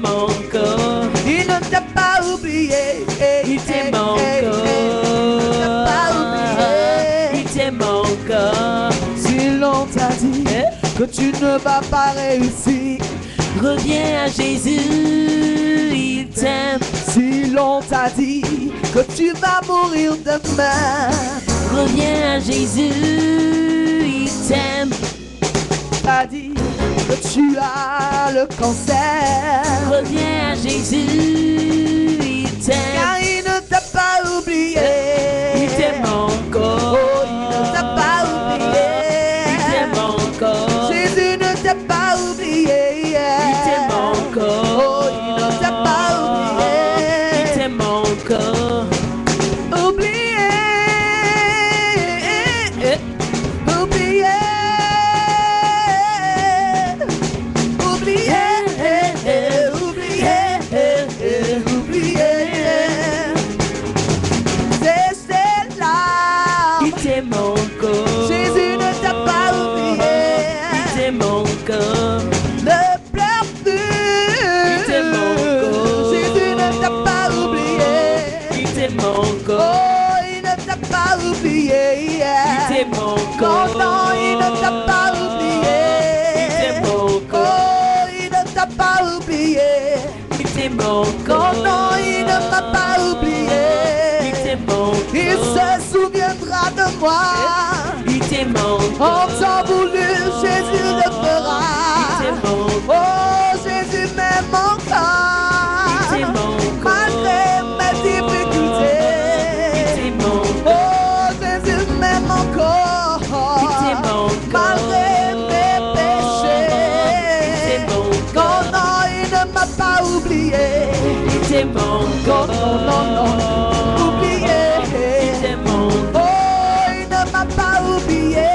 encore. Il ne t'a pas oublié. Il t'aime encore. Il ne t'a pas oublié. Il t'aime encore. Si l'on t'a dit que tu ne vas pas réussir, Reviens à Jésus, il t'aime. si l'on t'a dit que tu vas mourir demain, Reviens à Jésus, il t'aime. t'a dit que tu as le cancer, Reviens à Jésus, il t'aime. car il ne t'a pas oublié. Il t'aime encore. Oh, il ne t'a pas oublié. Il t'aime encore. Jésus ne t'a pas oublié. Il t'aime encore. Oh, il ne t'a pas oublié. Il t'aime encore. Oublié. Oublié. Oublié. Oublié. Oublié. C'est là. Il t'aime encore. Jésus ne t'a pas oublié. Il t'aime encore. Ne pleure plus. Il t'aime encore. Jésus ne t'a pas oublié. Il t'aime encore. Oh, il ne t'a pas oublié. Il t'aime encore. Non, non, il ne t'a pas oublié. Il t'aime encore. Oh, il ne t'a pas oublié. Il t'aime Non, encore. non, il ne m'a pas oublié. Il t'aime encore. Il se souviendra de moi. Il t'aime En encore. temps voulu, Jésus le Il fera. t'aime encore. Oh, Jésus m'aime encore. Il t'aime encore. Malgré mes difficultés. Il t'aime encore. Oh, Jésus m'aime encore. Il t'aime encore. Malgré mes péchés. Il t'aime encore. Non, non, il ne m'a pas oublié. Il t'aime encore. Non, non, non, oublié. Il t'aime encore. Oh, il ne m'a pas oublié.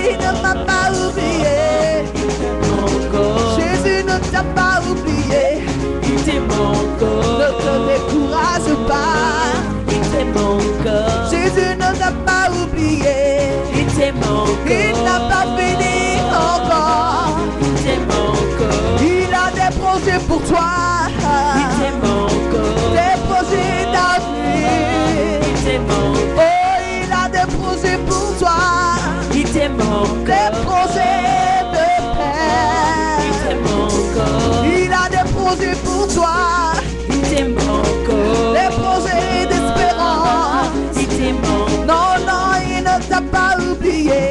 Il ne m'a pas oublié. Encore. Jésus ne t'a pas oublié. Il t'aime encore. Ne te décourage pas. Il t'aime encore. Jésus ne t'a pas oublié. Il t'aime encore. Il n'a pas fini encore. Il t'aime encore. Il a des projets pour toi. Il t'aime encore. Des projets d'avenir. Il t'aime encore. Oh, il a des projets pour toi. Il t'aime Des encore. projets de paix. Il t'aime encore. Il a des projets pour toi. Il t'aime encore. Des projets d'espérance. Il t'aime encore. Non, non, il ne t'a pas oublié.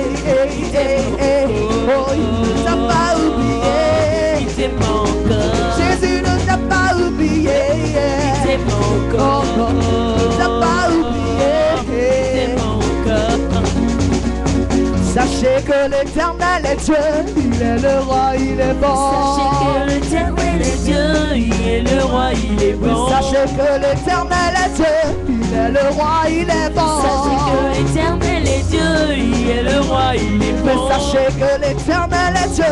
Oh, il ne t'a pas oublié. Il t'aime encore. Jésus ne t'a pas oublié. Il t'aime Oh, encore. non, il ne t'a pas Il oublié. t'aime encore. Sachez que l'Éternel est Dieu. Il est le roi, il est bon. Sachez que l'Éternel est Dieu, il est le roi, il est bon. Sachez que l'Éternel est Dieu. Il est le roi, il est bon. Sachez que l'Éternel est Dieu, il est le roi, il est Mais bon. sachez que l'Éternel est Dieu.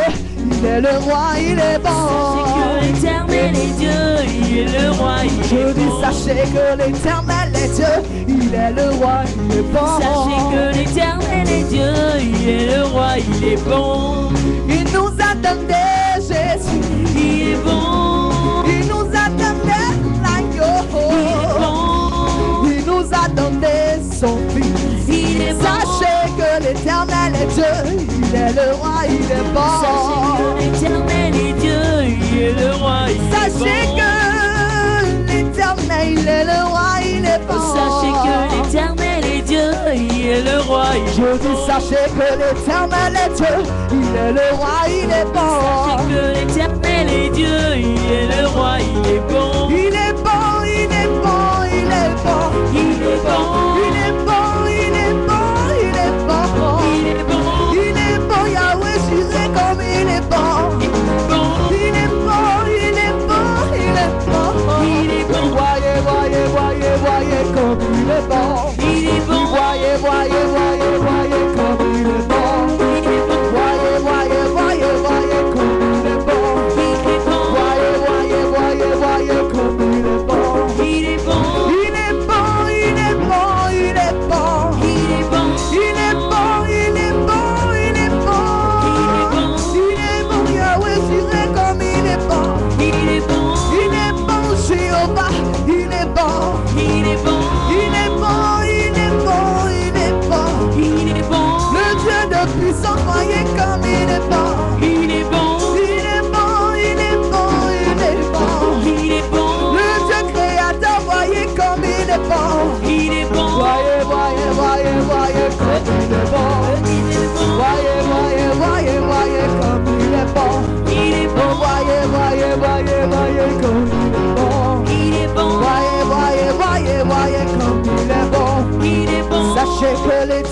Il est le roi, il est bon. Sachez que l'Éternel est Dieu, il est le roi, il est Je dis bon. sachez que l'Éternel est Dieu. Il est le roi, il est bon. Sachez que l'Éternel est Dieu, il est le roi, il est bon. Il nous a donné Jésus. Il est bon, Il nous a donné l'agneau. il est bon, Il nous a donné son fils. il est bon. Sachez que l'Éternel est Dieu. Il est le roi, il est Sachez bon. que l'Éternel est Dieu, il est le roi, il est Sachez bon. que l'Éternel, il est le roi, il est bon. Sachez que l'Éternel est Dieu, il est le roi, il est Je dis bon. sachez que l'Éternel est Dieu. Il est le roi, il est bon. Sachez que l'Éternel est Dieu, il est le roi, il est bon. Il est bon, il est bon, il est bon. Il est bon, Il est bon, il est bon, il est bon. il est bon, Il est bon, Yahweh, j'irai comme il est bon. il est bon, Il est bon, il est bon, il est bon. il est bon, Voyez, voyez, voyez, voyez comme il est bon. il est bon, Voyez, voyez, voyez, voyez comme il est bon. il est bon, Voyez, voyez, voyez, voyez comme il est bon. il est bon, Voyez, voyez, voyez, voyez comme il est bon. il est bon, Il est bon, il est bon, il est bon. il est bon, Il est bon, il est bon, il est bon. il est bon, Il est bon, Yahweh, j'irai comme il est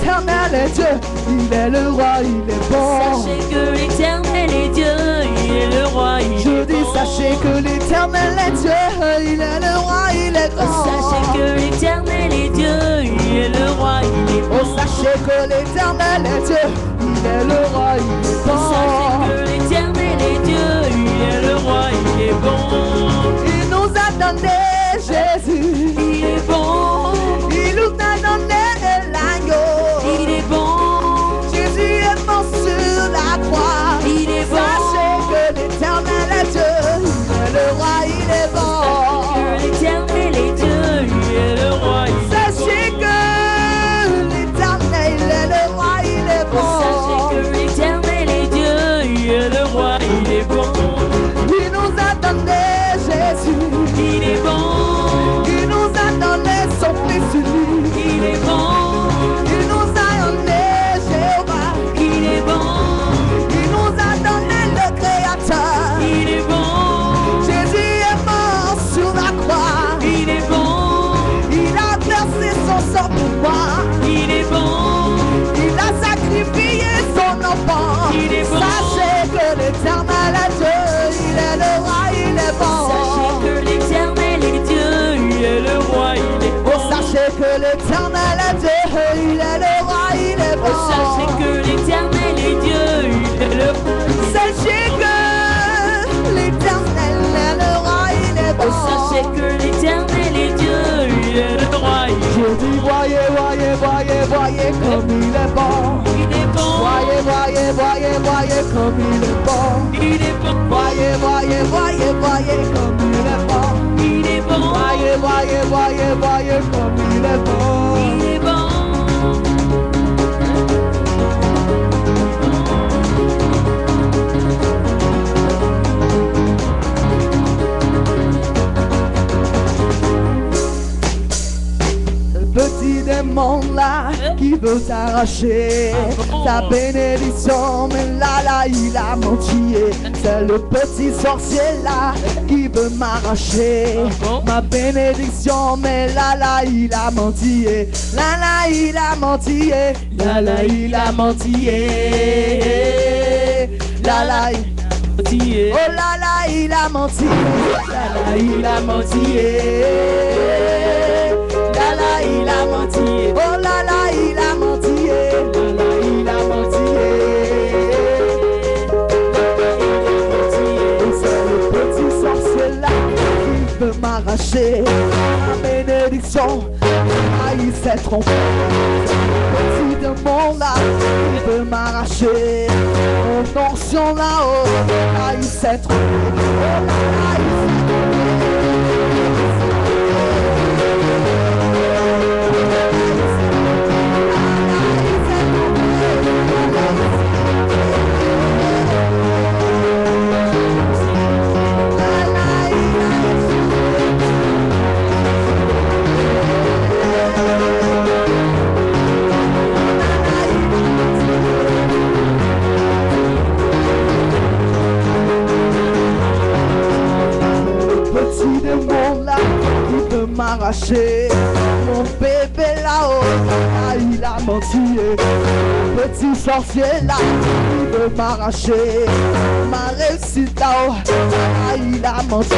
l'éternel est Dieu, il est le roi, il est bon. Sachez que l'éternel est Dieu, il est le roi, il Je est dis, bon. sachez que l'éternel est Dieu, il est le roi, il est grand. Sachez que l'éternel est Dieu, il est le roi, il est bon. Oh, sachez que l'éternel est Dieu, il est le roi, il est bon. Sachez que l'éternel est Dieu, il est le roi, il est bon. Il nous a donné Jésus, Il est bon, il nous a donné l'agneau. il est bon, Jésus est mort sur la croix. il est bon. Sachez que l'éternel est Dieu, il est le roi, il est bon. Que l'éternel est Dieu, il est le roi, il est Sachez bon. que l'éternel est le roi, il est bon. Sachez que l'éternel est Dieu, il est le roi, il est bon. Il nous a donné Jésus, Il est bon, il nous a donné son fils unique. il est bon, Il nous a donné Jéhovah, il est bon, il nous a donné le Créateur. il est bon, Jésus est mort sur la croix, il est bon, il a versé son sang pour moi, il est bon, il a sacrifié son enfant. Il est bon. Sachez que l'éternel est Dieu, il est le roi, il est bon. Sachez que l'éternel est Dieu, il est le roi, il est bon. Oh, sachez que l'éternel est Dieu, il est le roi, il est bon. Oh, sachez que l'éternel est Dieu, il est le roi. Sachez que l'éternel est le roi, il est bon. Oh, sachez que l'éternel est Dieu, il est le roi, il est Je dis voyez, voyez, voyez, voyez comme il est bon. Il est bon, Voyez, voyez, voyez, voyez comme il est bon. il est bon, Voyez, voyez, voyez, voyez comme il est bon. il est bon, Voyez, voyez, voyez, voyez comme il est bon. il est bon. Petit démon là qui veut t'arracher ta bénédiction, mais là il a menti. C'est le petit sorcier là qui veut m'arracher ma bénédiction, mais là il a menti. Là il a menti. Là il a menti. Là il... Oh là il a menti. Là il a menti. Là il a menti. Oh là il a menti. Là il a menti. C'est le petit sorcier là qui veut m'arracher ma bénédiction. Ah, il s'est trompé. Petit démon là qui veut m'arracher mon onction là-haut. Ah, il s'est trompé. Oh là il s'est petit démon là qui veut m'arracher mon bébé là-haut. Ah, il a menti. Petit sorcier là qui veut m'arracher ma réussite là-haut. Ah, il a menti.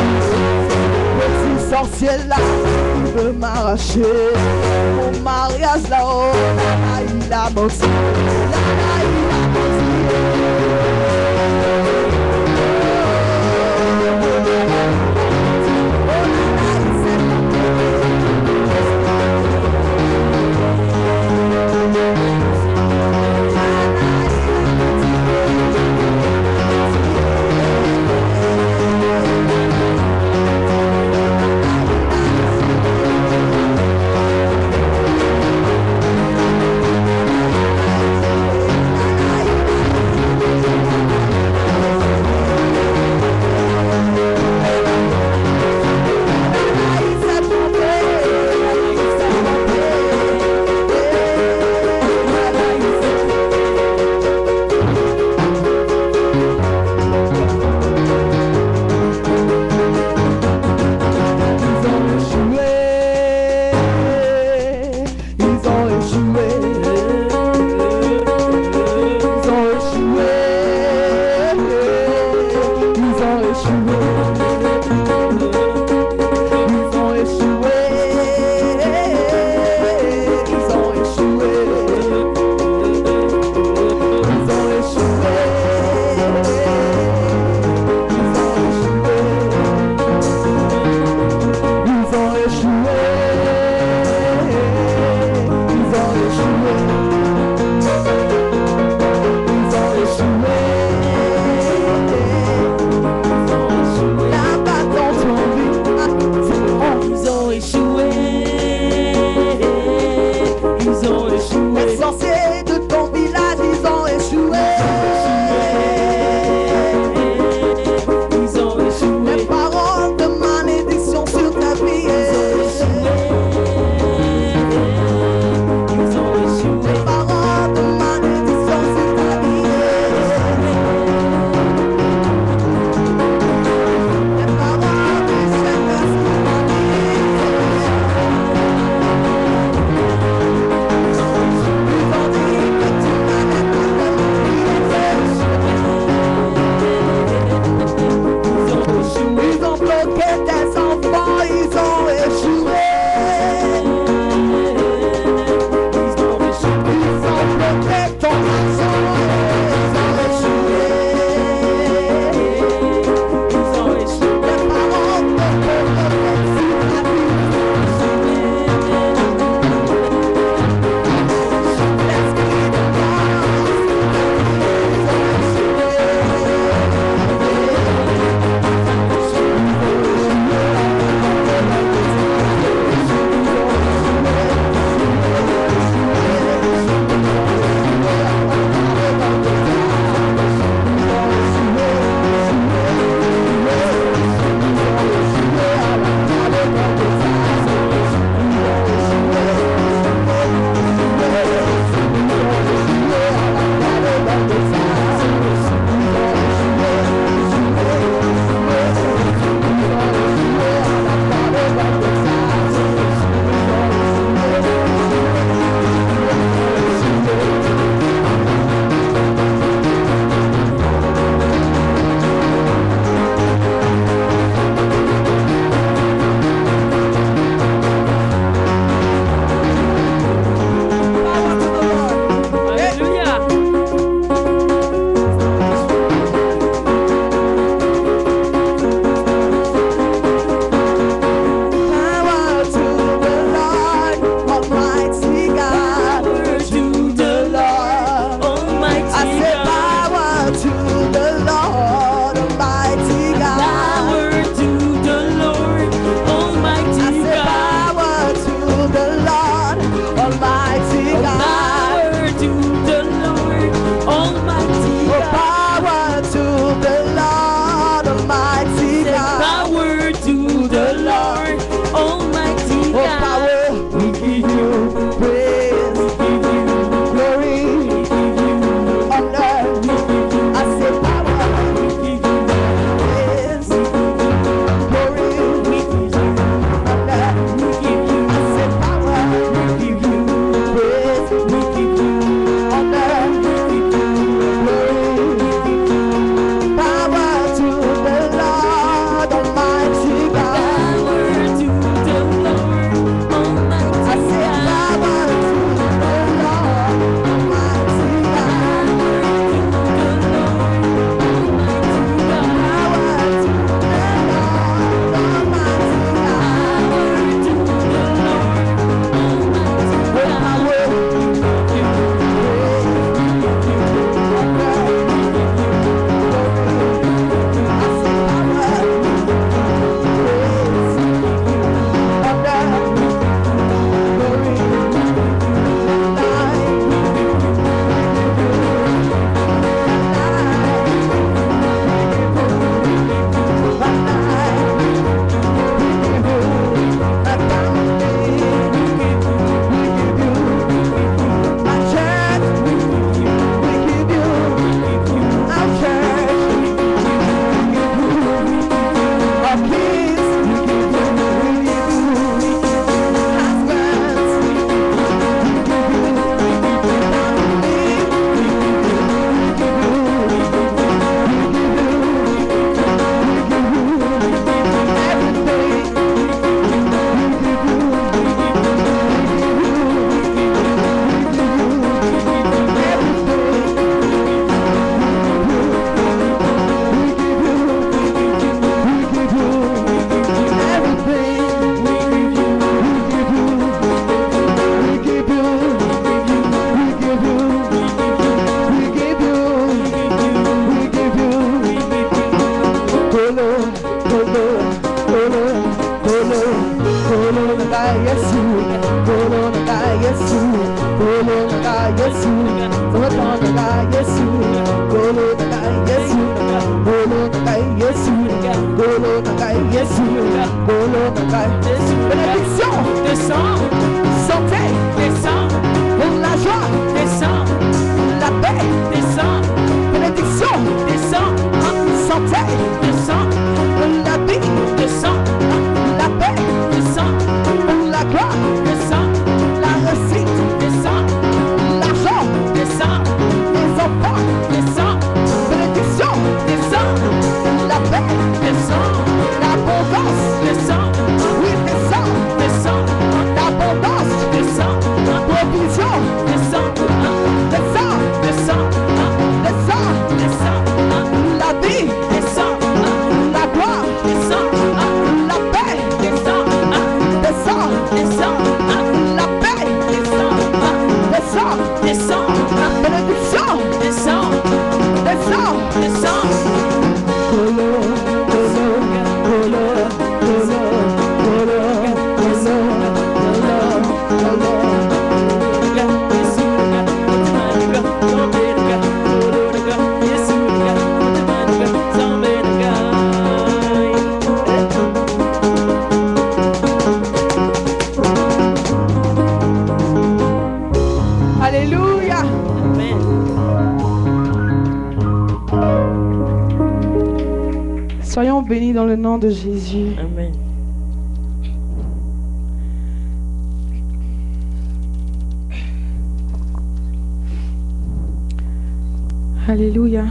Petit sorcier là qui veut m'arracher mon mariage là-haut. Ah, il a menti. Là, il a menti. Ils ont échoué. Ils ont échoué. Ils ont échoué. Ils ont échoué. Ils ont échoué. Ils ont échoué. Ils ont échoué. Bénédiction, descends, santé, descends, la joie, descends, la paix, descends, bénédiction, descends, santé, descends, la vie, descends, la paix, descends, la gloire, descends, la réussite, descends, l'argent, descends, les enfants, descends, bénédiction, descends, la paix, descends, l'abondance, descends, oui, descends, descends, l'abondance, descends, provision, descends, descends, descends, descends, descends, la vie, descends, la gloire, descends, la paix, descends, descends, descends, la paix, descends, descends, descends, bénédiction, descends, descends, descends. Alléluia. Amen. Soyons bénis dans le nom de Jésus. Amen. Alléluia.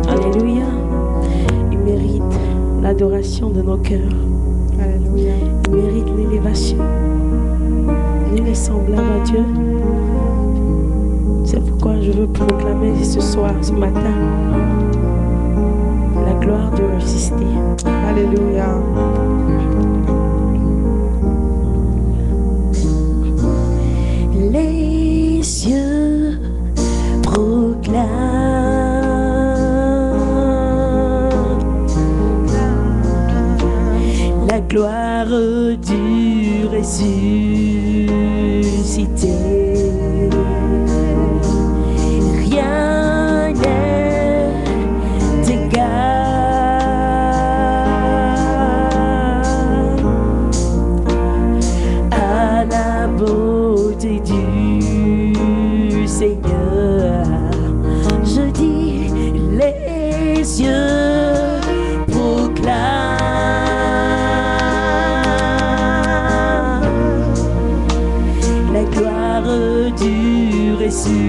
Alléluia. Il mérite l'adoration de nos cœurs. Alléluia. Il mérite l'élévation. Nul n'est semblable à Dieu. C'est pourquoi je veux proclamer ce soir, ce matin, la gloire de résister. Alléluia. Les cieux proclament la gloire du ressuscité. Rien n'est égal à la beauté du Seigneur. Je dis, les yeux proclament la gloire du ressuscité.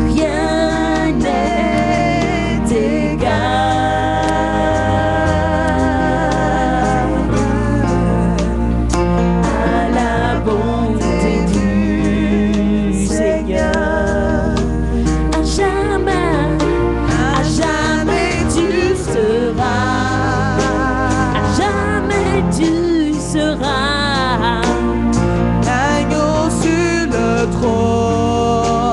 Rien n'est égal à la bonté du Seigneur. À jamais tu seras. À jamais tu seras. L'agneau sur le trône.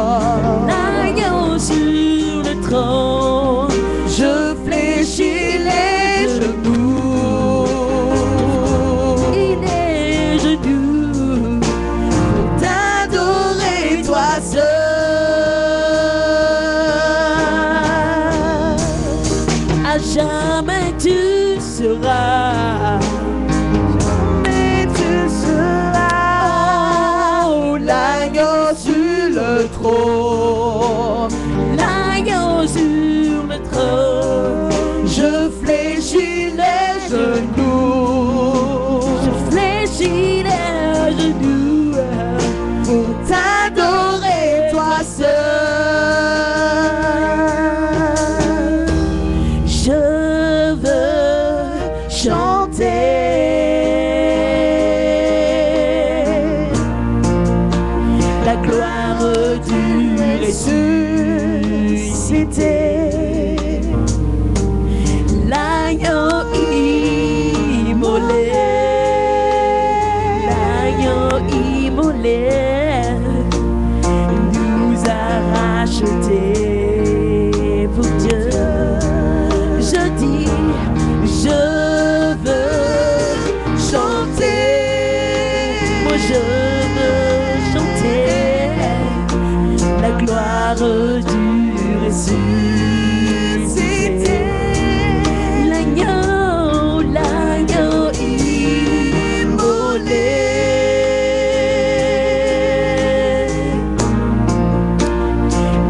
L'agneau sur le trône. Je fléchis les genoux. Il est genoux Pour t'adorer toi seul. à jamais tu seras. Mais tu seras. Oh, l'agneau sur le trône. L'agneau sur le trône. Je fléchis les genoux. la gloire du ressuscité, l'agneau immolé, nous a rachetés pour Dieu. Je dis, je veux chanter, moi je veux chanter la gloire du ressuscité, l'agneau immolé,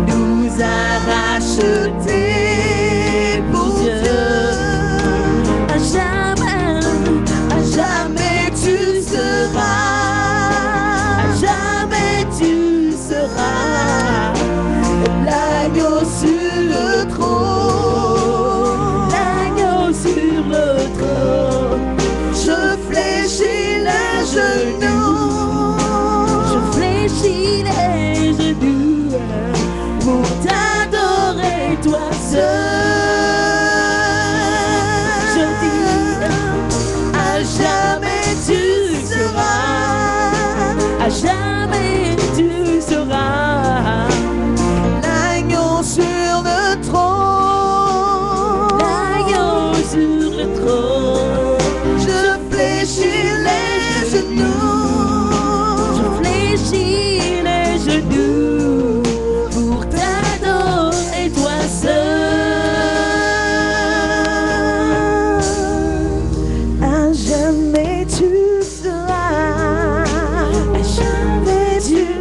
nous a rachetés pour Dieu. À jamais tu seras l'agneau sur le trône, je fléchis les genoux, pour t'adorer toi seul. Je dis, à jamais tu seras l'agneau sur le trône, je fléchis les genoux, pour t'adorer toi seul. À jamais tu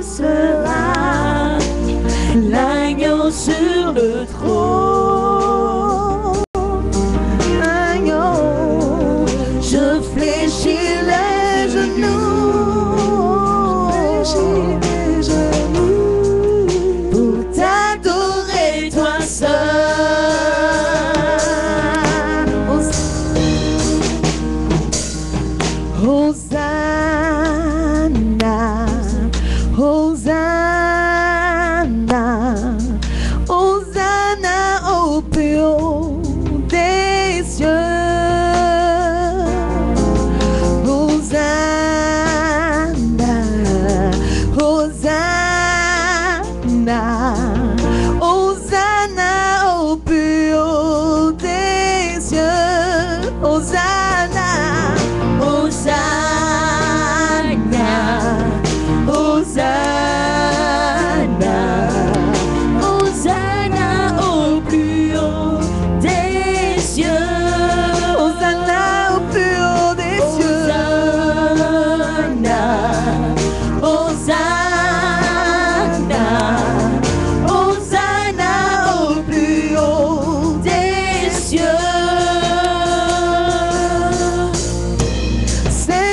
seras l'agneau sur le trône, je fléchis les genoux, pour t'adorer toi seul. Hosanna, Hosanna, Hosanna au plus haut des cieux. Hosanna, Hosanna, Hosanna au plus haut des cieux. Hosanna, Hosanna, Hosanna, Hosanna au plus haut des cieux. Hosanna au plus haut des cieux. Hosanna, Hosanna au plus haut des cieux. C'est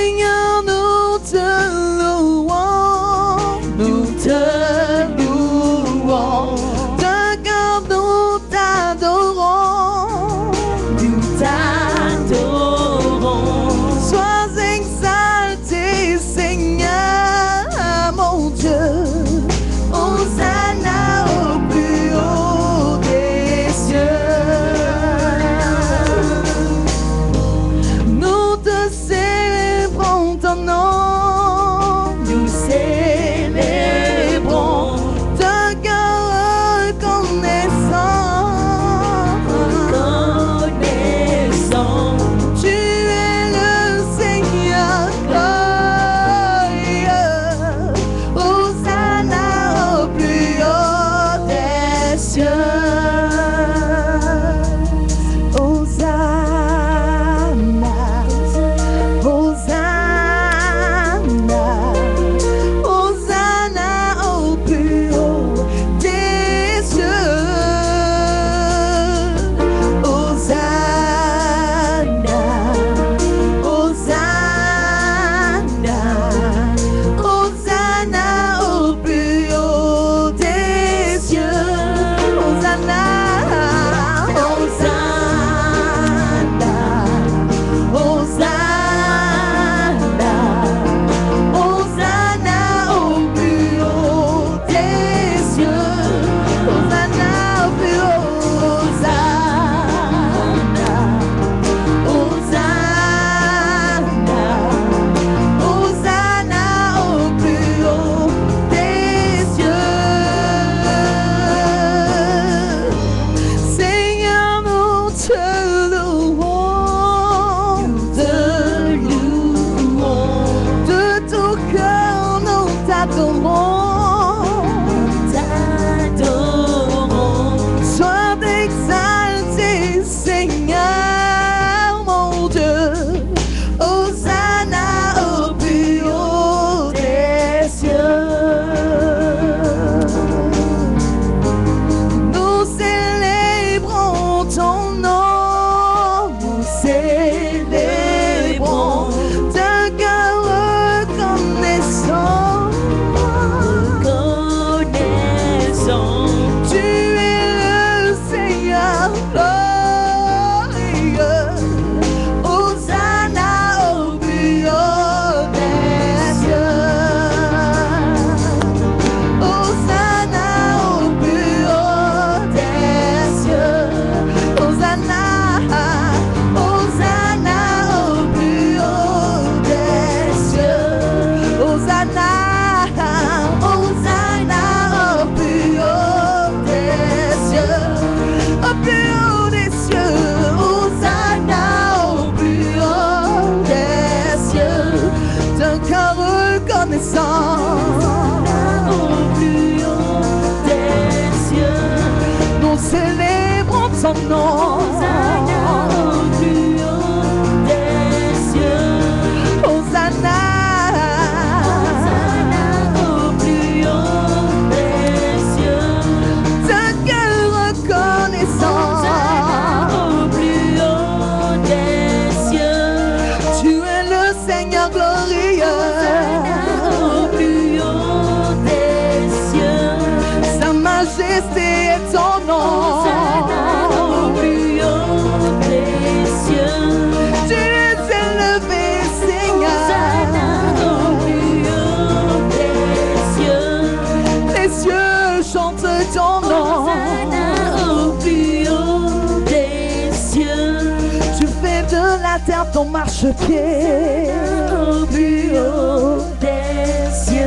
terre ton marchepied au plus haut des cieux.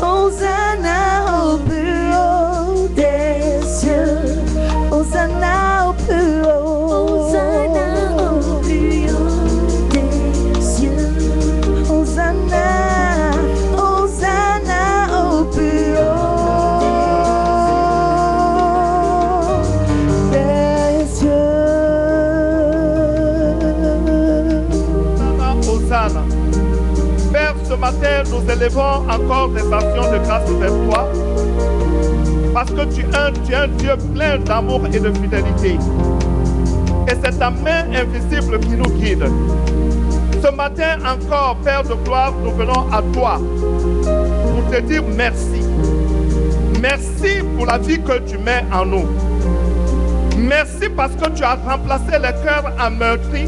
Hosanna au plus haut des cieux. Hosanna au plus haut. Hosanna au plus haut des cieux. Hosanna, Hosanna au plus haut des cieux. Hosanna. Père, ce matin, nous élevons encore des actions de grâce vers toi. Parce que tu es un Dieu plein d'amour et de fidélité. Et c'est ta main invisible qui nous guide. Ce matin encore, Père de gloire, nous venons à toi pour te dire merci. Merci pour la vie que tu mets en nous. Merci parce que tu as remplacé le cœur ameurtri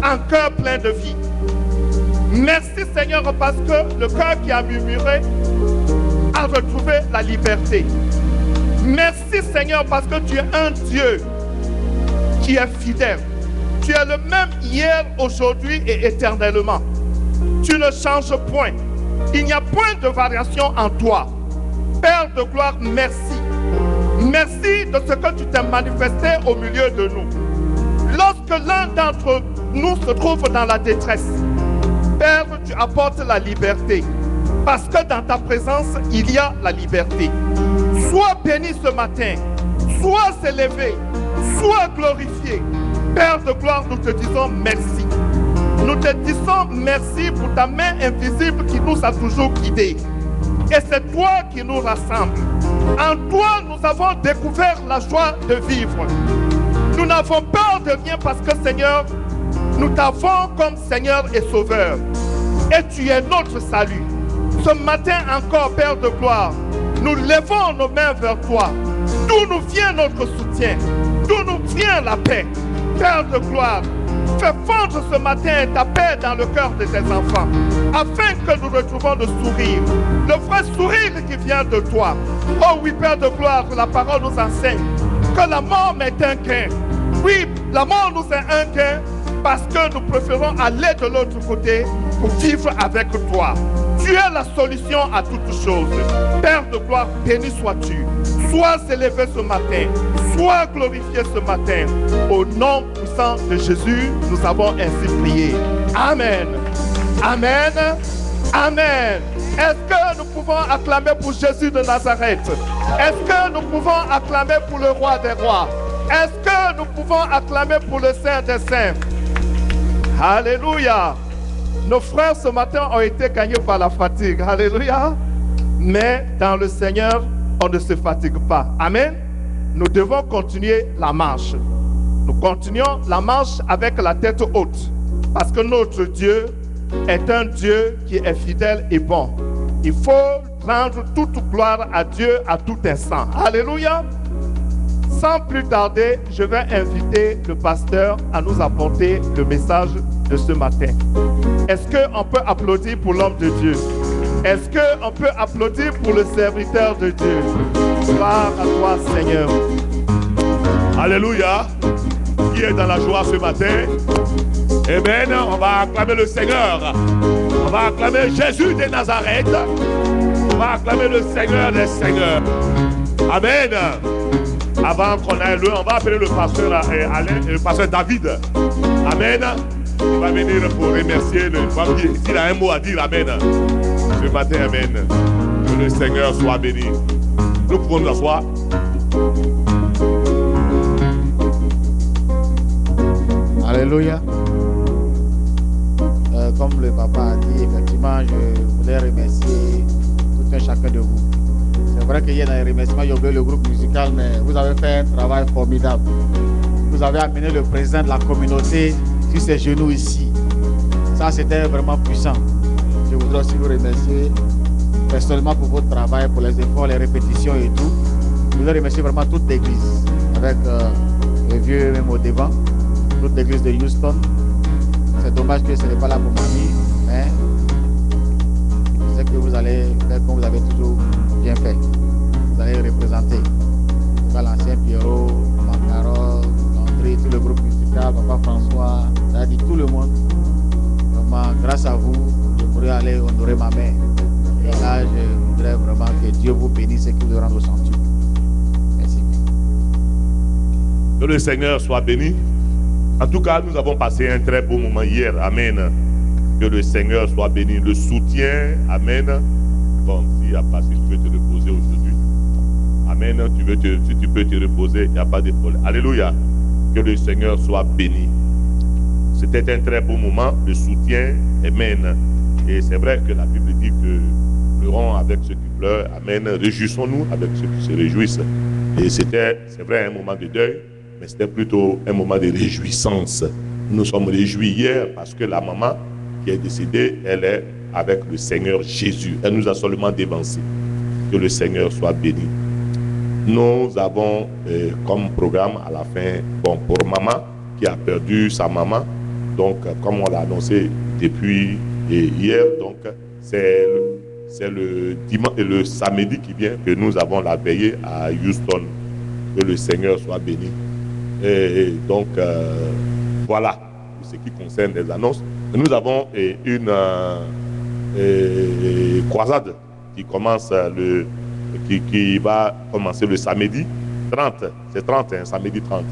en cœur plein de vie. Merci Seigneur parce que le cœur qui a murmuré a retrouvé la liberté. Merci Seigneur parce que tu es un Dieu qui est fidèle. Tu es le même hier, aujourd'hui et éternellement. Tu ne changes point. Il n'y a point de variation en toi. Père de gloire, merci. Merci de ce que tu t'es manifesté au milieu de nous. Lorsque l'un d'entre nous se trouve dans la détresse, Père, tu apportes la liberté. Parce que dans ta présence, il y a la liberté. Sois béni ce matin. Sois élevé. Sois glorifié. Père de gloire, nous te disons merci. Nous te disons merci pour ta main invisible qui nous a toujours guidés. Et c'est toi qui nous rassemble. En toi, nous avons découvert la joie de vivre. Nous n'avons peur de rien parce que, Seigneur, nous t'avons comme Seigneur et Sauveur. Et tu es notre salut. Ce matin encore, Père de gloire, nous levons nos mains vers toi. D'où nous vient notre soutien? D'où nous vient la paix? Père de gloire, fais fondre ce matin ta paix dans le cœur de tes enfants, afin que nous retrouvons le sourire, le vrai sourire qui vient de toi. Oh oui, Père de gloire, la parole nous enseigne que la mort est un gain. Oui, la mort nous est un gain parce que nous préférons aller de l'autre côté pour vivre avec toi. Tu es la solution à toutes choses. Père de gloire, béni sois-tu. Sois élevé ce matin. Sois glorifié ce matin. Au nom puissant de Jésus, nous avons ainsi prié. Amen. Amen. Amen. Est-ce que nous pouvons acclamer pour Jésus de Nazareth? Est-ce que nous pouvons acclamer pour le roi des rois? Est-ce que nous pouvons acclamer pour le Saint des saints? Alléluia. Nos frères ce matin ont été gagnés par la fatigue. Alléluia. Mais dans le Seigneur, on ne se fatigue pas. Amen. Nous devons continuer la marche. Nous continuons la marche avec la tête haute. Parce que notre Dieu est un Dieu qui est fidèle et bon. Il faut rendre toute gloire à Dieu à tout instant. Alléluia. Sans plus tarder, je vais inviter le pasteur à nous apporter le message de ce matin. Est-ce qu'on peut applaudir pour l'homme de Dieu? Est-ce qu'on peut applaudir pour le serviteur de Dieu? Gloire à toi, Seigneur. Alléluia. Qui est dans la joie ce matin? Amen. On va acclamer le Seigneur. On va acclamer Jésus de Nazareth. On va acclamer le Seigneur des Seigneurs. Amen. Avant qu'on aille loin, on va appeler le pasteur Alain et le pasteur David. Amen. Il va venir pour remercier le famille. S'il a un mot à dire, amen. Ce matin, amen. Que le Seigneur soit béni. Nous pouvons nous asseoir. Alléluia. Comme le papa a dit, effectivement, je voulais remercier tout un chacun de vous. C'est vrai qu'il y a dans les remerciements, il y a oublié le groupe musical, mais vous avez fait un travail formidable. Vous avez amené le président de la communauté sur ses genoux ici. Ça, c'était vraiment puissant. Je voudrais aussi vous remercier personnellement pour votre travail, pour les efforts, les répétitions et tout. Je voudrais remercier vraiment toute l'église, avec le vieux même au devant, toute l'église de Houston. C'est dommage que ce n'est pas là pour mamie, mais je sais que vous allez faire comme vous avez toujours bien fait. Vous allez représenter. L'ancien Pierrot, Mancaro, Landry, tout le groupe musical. Pascal, Papa François, ça a dit tout le monde. Vraiment, grâce à vous, je pourrais aller honorer ma mère. Et là, je voudrais vraiment que Dieu vous bénisse et qu'il vous rende au centuple. Merci. Que le Seigneur soit béni. En tout cas, nous avons passé un très beau moment hier. Amen. Que le Seigneur soit béni. Le soutien. Amen. Bon, s'il n'y a pas, si tu veux te reposer aujourd'hui. Amen. Si tu peux te reposer, il n'y a pas de problème. Alléluia. Que le Seigneur soit béni. C'était un très beau moment. Le soutien. Amen. Et c'est vrai que la Bible dit que pleurons avec ceux qui pleurent. Amen. Réjouissons-nous avec ceux qui se réjouissent. Et c'est vrai, un moment de deuil, mais c'était plutôt un moment de réjouissance. Nous nous sommes réjouis hier parce que la maman qui est décédée, elle est avec le Seigneur Jésus. Elle nous a seulement dévancé. Que le Seigneur soit béni. Nous avons comme programme à la fin, bon, pour maman qui a perdu sa maman, donc comme on l'a annoncé depuis hier, donc c'est le samedi qui vient que nous avons la veillée à Houston. Que le Seigneur soit béni. Et donc voilà pour ce qui concerne les annonces. Nous avons une croisade qui commence qui va commencer le samedi 30. C'est 30, hein, samedi 30.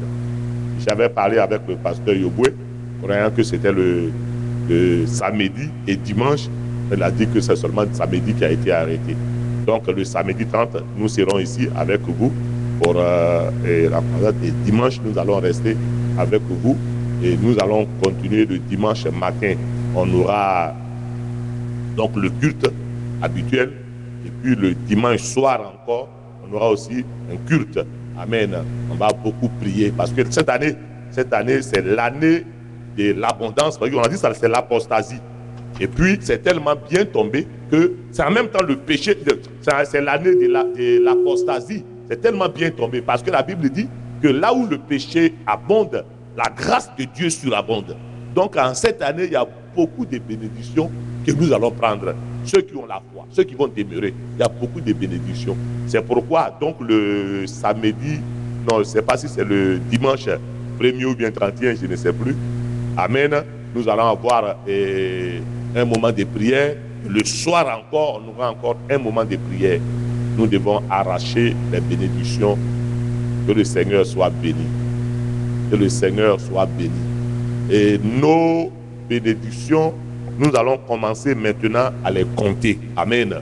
J'avais parlé avec le pasteur Yoboué, croyant que c'était le samedi et dimanche. Il a dit que c'est seulement le samedi qui a été arrêté. Donc le samedi 30, nous serons ici avec vous pour la croisade. Et dimanche, nous allons rester avec vous. Et nous allons continuer le dimanche matin. On aura donc le culte habituel. Et puis le dimanche soir encore, on aura aussi un culte. Amen. On va beaucoup prier. Parce que cette année c'est l'année de l'abondance. On a dit ça, c'est l'apostasie. Et puis, c'est tellement bien tombé que c'est en même temps le péché. C'est l'année de l'apostasie. C'est tellement bien tombé. Parce que la Bible dit que là où le péché abonde, la grâce de Dieu surabonde. Donc, en cette année, il y a beaucoup de bénédictions que nous allons prendre. Ceux qui ont la foi, ceux qui vont demeurer, il y a beaucoup de bénédictions. C'est pourquoi, donc, le samedi, non, je ne sais pas si c'est le dimanche 1er ou bien 31, je ne sais plus. Amen. Nous allons avoir un moment de prière. Le soir encore, on aura encore un moment de prière. Nous devons arracher les bénédictions. Que le Seigneur soit béni. Que le Seigneur soit béni. Et nos bénédictions, nous allons commencer maintenant à les compter. Amen.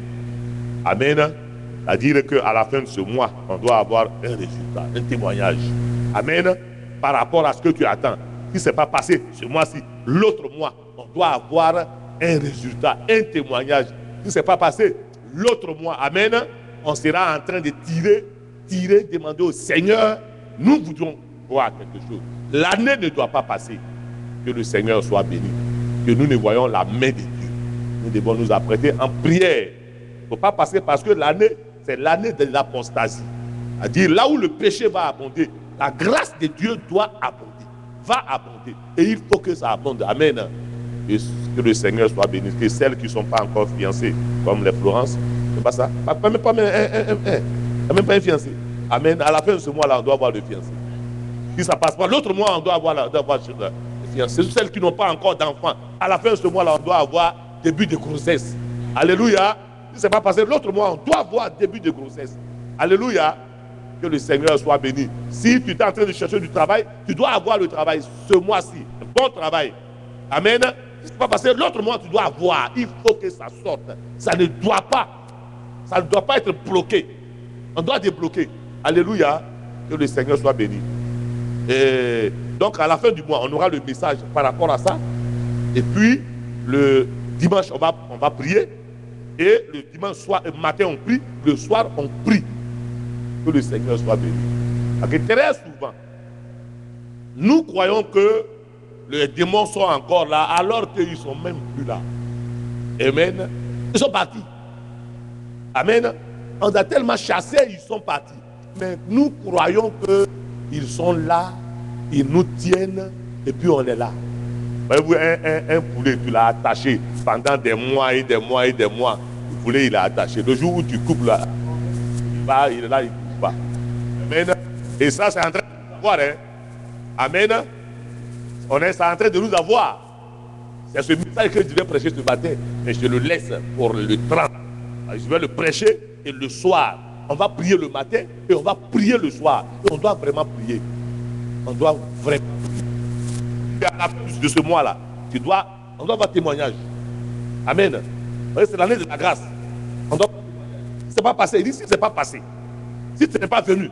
Amen. C'est-à-dire qu'à la fin de ce mois, on doit avoir un résultat, un témoignage. Amen. Par rapport à ce que tu attends. Si ce n'est pas passé ce mois-ci, l'autre mois, on doit avoir un résultat, un témoignage. Si ce n'est pas passé l'autre mois, amen, on sera en train de tirer, demander au Seigneur, nous voudrions voir quelque chose. L'année ne doit pas passer. Que le Seigneur soit béni. Que nous ne voyons la main de Dieu. Nous devons nous apprêter en prière. Il ne faut pas passer parce que l'année, c'est l'année de l'apostasie. C'est-à-dire là où le péché va abonder, la grâce de Dieu doit abonder. Va abonder. Et il faut que ça abonde. Amen. Et que le Seigneur soit béni. Que celles qui ne sont pas encore fiancées, comme les Florence, c'est pas ça. Même pas un fiancé. Amen. À la fin de ce mois-là, on doit avoir le fiancé. Si ça ne passe pas, l'autre mois, on doit avoir le fiancé. Celles qui n'ont pas encore d'enfants, à la fin de ce mois-là, on doit avoir début de grossesse. Alléluia. Si ce n'est pas passé, l'autre mois, on doit avoir début de grossesse. Alléluia. Que le Seigneur soit béni. Si tu es en train de chercher du travail, tu dois avoir le travail ce mois-ci. Un bon travail. Amen. Si ce n'est pas passé, l'autre mois, tu dois avoir. Il faut que ça sorte. Ça ne doit pas être bloqué. On doit débloquer. Alléluia. Que le Seigneur soit béni. Et donc, à la fin du mois, on aura le message par rapport à ça. Et puis, le dimanche, on va prier. Et le dimanche soir, matin, on prie. Le soir, on prie. Que le Seigneur soit béni. Parce que très souvent, nous croyons que les démons sont encore là, alors qu'ils ne sont même plus là. Amen. Ils sont partis. Amen. On a tellement chassé, ils sont partis. Mais nous croyons qu'ils sont là, ils nous tiennent, et puis on est là. Voyez-vous, un poulet, tu l'as attaché pendant des mois et des mois et des mois. Le poulet, il est attaché. Le jour où tu coupes là, il est là, il ne coupe pas. Amen. Et ça, c'est en train de voir. Hein? Amen. On est en train de nous avoir. C'est ce message que je vais prêcher ce matin, mais je le laisse pour le 30. Je vais le prêcher et le soir, on va prier le matin et on va prier le soir. Et on doit vraiment prier. On doit vraiment prier. À la fin de ce mois-là, on doit avoir témoignage. Amen. C'est l'année de la grâce. On doit. C'est pas passé. Il dit si c'est pas passé, si ce n'est pas venu,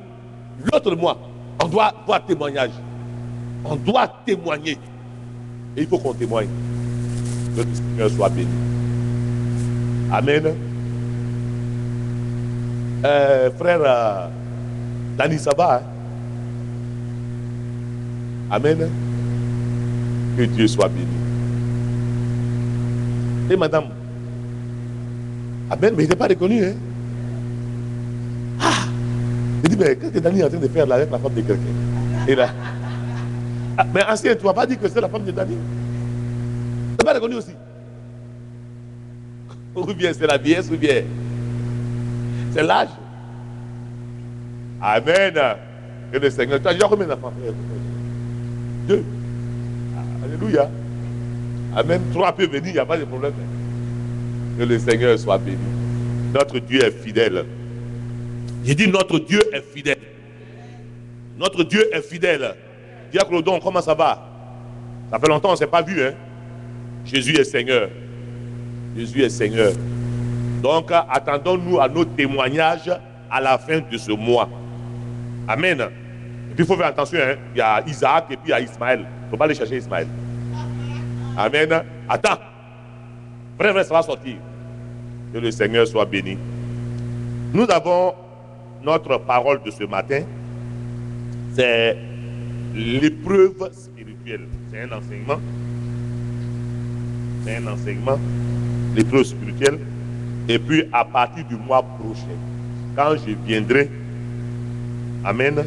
l'autre mois, on doit avoir témoignage. On doit témoigner. Et il faut qu'on témoigne. Que le Seigneur soit béni. Amen. Frère Dani, ça va? Hein? Amen. Que Dieu soit béni. Et madame, amen, mais il n'est pas reconnu. Hein? Ah! Il dit, mais qu'est-ce que Dani est en train de faire là avec la femme de quelqu'un? Et là, ah, mais ancien, tu ne vas pas dire que c'est la femme de Dani? Tu n'as pas reconnu aussi? Ou bien c'est la vieillesse, ou bien c'est l'âge. Amen. Que le Seigneur. Tu as déjà combien d'enfants? 2. Alléluia. Amen. 3 peuvent venir, il n'y a pas de problème. Que le Seigneur soit béni. Notre Dieu est fidèle. J'ai dit notre Dieu est fidèle. Notre Dieu est fidèle. Dis à Claudon, comment ça va? Ça fait longtemps, on ne s'est pas vu. Hein? Jésus est Seigneur. Jésus est Seigneur. Donc, attendons-nous à nos témoignages à la fin de ce mois. Amen. Et puis, il faut faire attention. Hein? Il y a Isaac et puis il y a Ismaël. Il ne faut pas aller chercher Ismaël. Amen. Attends. Vrai, ça va sortir. Que le Seigneur soit béni. Nous avons notre parole de ce matin. C'est l'épreuve spirituelle. C'est un enseignement. C'est un enseignement. L'épreuve spirituelle. Et puis, à partir du mois prochain, quand je viendrai, amen,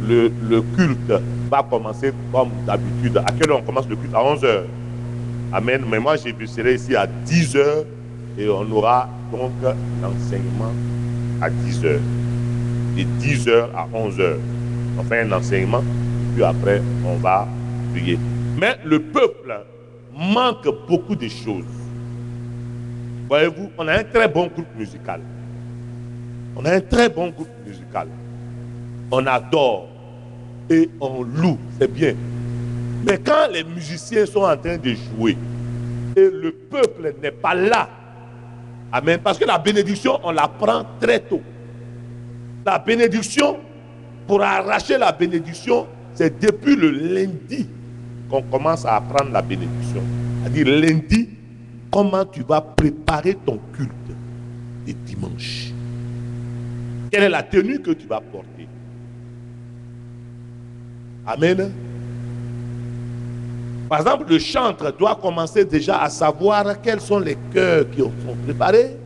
le culte va commencer comme d'habitude. À quelle heure on commence le culte? À 11h. Amen. Mais moi, je serai ici à 10h et on aura donc l'enseignement à 10h. De 10h à 11h. On fait un enseignement, puis après, on va prier. Mais le peuple manque beaucoup de choses. Voyez-vous, on a un très bon groupe musical. On a un très bon groupe musical. On adore et on loue, c'est bien. Mais quand les musiciens sont en train de jouer et le peuple n'est pas là, amen, parce que la bénédiction, on la prend très tôt. La bénédiction, pour arracher la bénédiction, c'est depuis le lundi qu'on commence à apprendre la bénédiction. C'est-à-dire lundi, comment tu vas préparer ton culte de dimanche. Quelle est la tenue que tu vas porter? Amen. Par exemple, le chantre doit commencer déjà à savoir quels sont les chœurs qui sont préparés,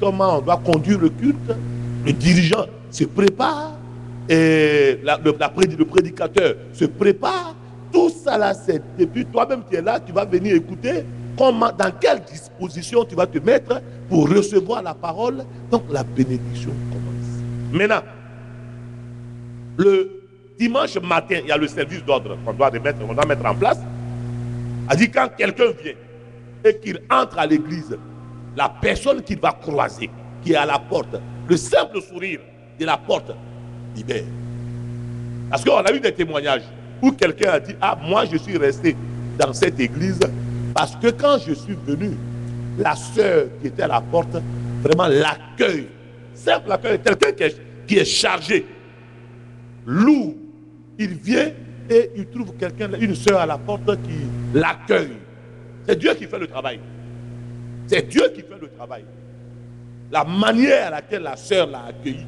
comment on doit conduire le culte. Le dirigeant se prépare, et le prédicateur se prépare. Tout ça là, c'est depuis toi-même qui es là, tu vas venir écouter comment, dans quelle disposition tu vas te mettre pour recevoir la parole. Donc la bénédiction commence. Maintenant, le dimanche matin, il y a le service d'ordre qu'on doit mettre en place. A dit quand quelqu'un vient et qu'il entre à l'église, la personne qu'il va croiser, qui est à la porte, le simple sourire de la porte libère. Parce qu'on a eu des témoignages où quelqu'un a dit, ah, moi je suis resté dans cette église parce que quand je suis venu, la sœur qui était à la porte, vraiment l'accueil, simple accueil, quelqu'un qui est chargé, lourd, il vient et il trouve quelqu'un, une sœur à la porte qui l'accueille. C'est Dieu qui fait le travail. C'est Dieu qui fait le travail. La manière à laquelle la sœur l'a accueilli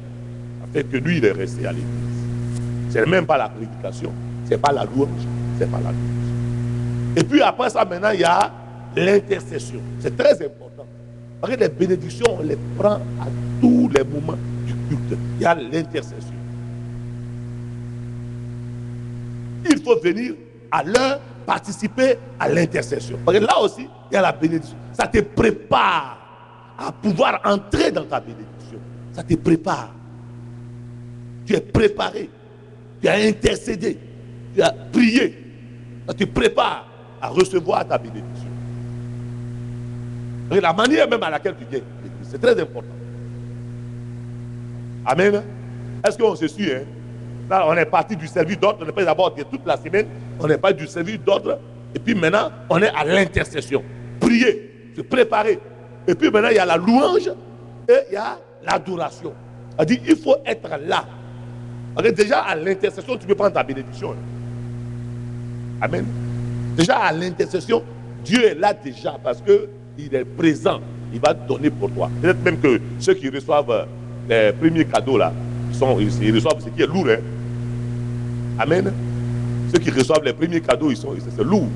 a fait que lui, il est resté à l'église. C'est même pas la prédication, c'est pas la louange, c'est pas la louange. Et puis après ça, maintenant, il y a l'intercession. C'est très important. Parce que les bénédictions, on les prend à tous les moments du culte. Il y a l'intercession. Il faut venir à l'heure, participer à l'intercession. Parce que là aussi, il y a la bénédiction. Ça te prépare à pouvoir entrer dans ta bénédiction. Ça te prépare. Tu es préparé. Tu as intercédé. tu as prié, ça te prépare à recevoir ta bénédiction. Et la manière même à laquelle tu viens, c'est très important. Amen. Est-ce qu'on se suit, hein? Là, on est parti du service d'ordre, on n'est pas d'abord toute la semaine, on n'est pas du service d'ordre, et puis maintenant, on est à l'intercession. Prier, se préparer. Et puis maintenant, il y a la louange et il y a l'adoration. C'est-à-dire, il faut être là. Alors, déjà, à l'intercession, tu peux prendre ta bénédiction. Amen. Déjà, à l'intercession, Dieu est là déjà parce qu'il est présent. Il va donner pour toi. Peut-être même que ceux qui reçoivent les premiers cadeaux, là, ils reçoivent ce qui est lourd. Hein. Amen. Ceux qui reçoivent les premiers cadeaux, c'est lourd.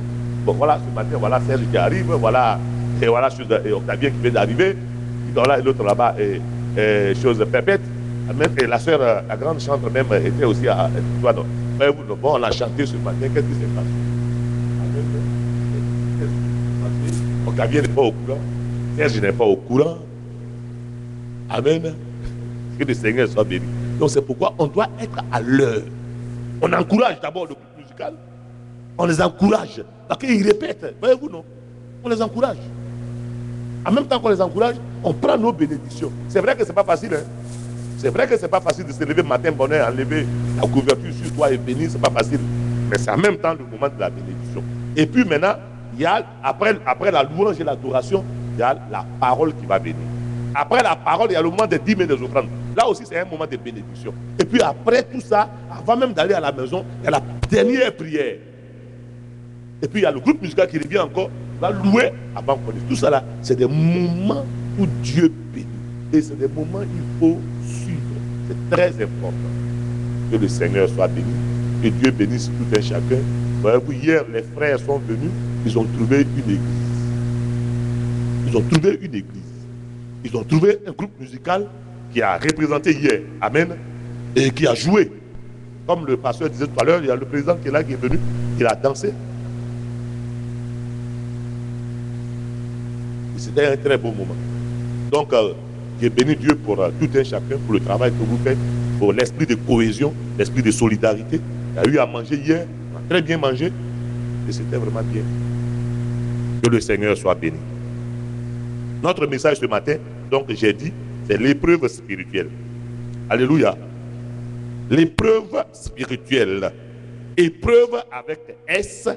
Bon, voilà, ce matin, voilà Serge qui arrive, voilà, et voilà, Octavien qui vient d'arriver, et l'autre là-bas, chose pépette. Amen. Et la soeur, la grande chantre même, était aussi à toi. Bon, on a chanté ce matin, qu'est-ce qui s'est passé? Octavien n'est pas au courant, Serge n'est pas au courant. Amen. Que le Seigneur soit béni. Donc c'est pourquoi on doit être à l'heure. On encourage d'abord le groupe musical. On les encourage. Parce qu'ils répètent. Voyez-vous, non? On les encourage. En même temps qu'on les encourage, on prend nos bénédictions. C'est vrai que ce n'est pas facile. Hein? C'est vrai que ce n'est pas facile de se lever matin, bonheur, enlever la couverture sur toi et bénir. Ce n'est pas facile. Mais c'est en même temps le moment de la bénédiction. Et puis maintenant, il y a, après la louange et l'adoration, il y a la parole qui va venir. Après la parole, il y a le moment des dîmes et des offrandes. Là aussi, c'est un moment de bénédiction. Et puis après tout ça, avant même d'aller à la maison, il y a la dernière prière. Et puis il y a le groupe musical qui revient encore, va louer avant qu'on dise. Tout ça là, c'est des moments où Dieu bénit. Et c'est des moments qu'il faut suivre. C'est très important. Que le Seigneur soit béni. Que Dieu bénisse tout un chacun. Voyez-vous, hier, les frères sont venus, ils ont trouvé une église. Ils ont trouvé une église. Ils ont trouvé un groupe musical qui a représenté hier. Amen. Et qui a joué. Comme le pasteur disait tout à l'heure, il y a le président qui est là, qui est venu, il a dansé. Et c'était un très beau moment. Donc, j'ai béni Dieu pour tout un chacun, pour le travail que vous faites, pour l'esprit de cohésion, l'esprit de solidarité. Il y a eu à manger hier, on a très bien mangé, et c'était vraiment bien. Que le Seigneur soit béni. Notre message ce matin, donc j'ai dit, c'est l'épreuve spirituelle. Alléluia. L'épreuve spirituelle. Épreuve avec S,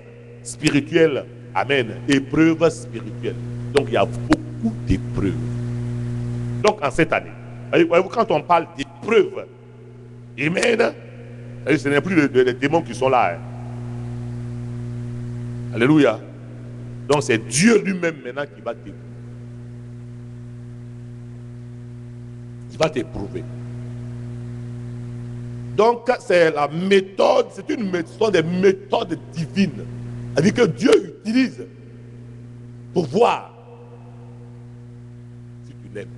spirituelle. Amen. Épreuve spirituelle. Donc il y a beaucoup d'épreuves. Donc en cette année, voyez-vous, quand on parle d'épreuve, amen, ce n'est plus les démons qui sont là. Hein. Alléluia. Donc c'est Dieu lui-même maintenant qui va t'éprouver. Il va t'éprouver. Donc c'est la méthode, c'est une méthode, des méthodes divines. C'est-à-dire que Dieu utilise pour voir si tu l'aimes.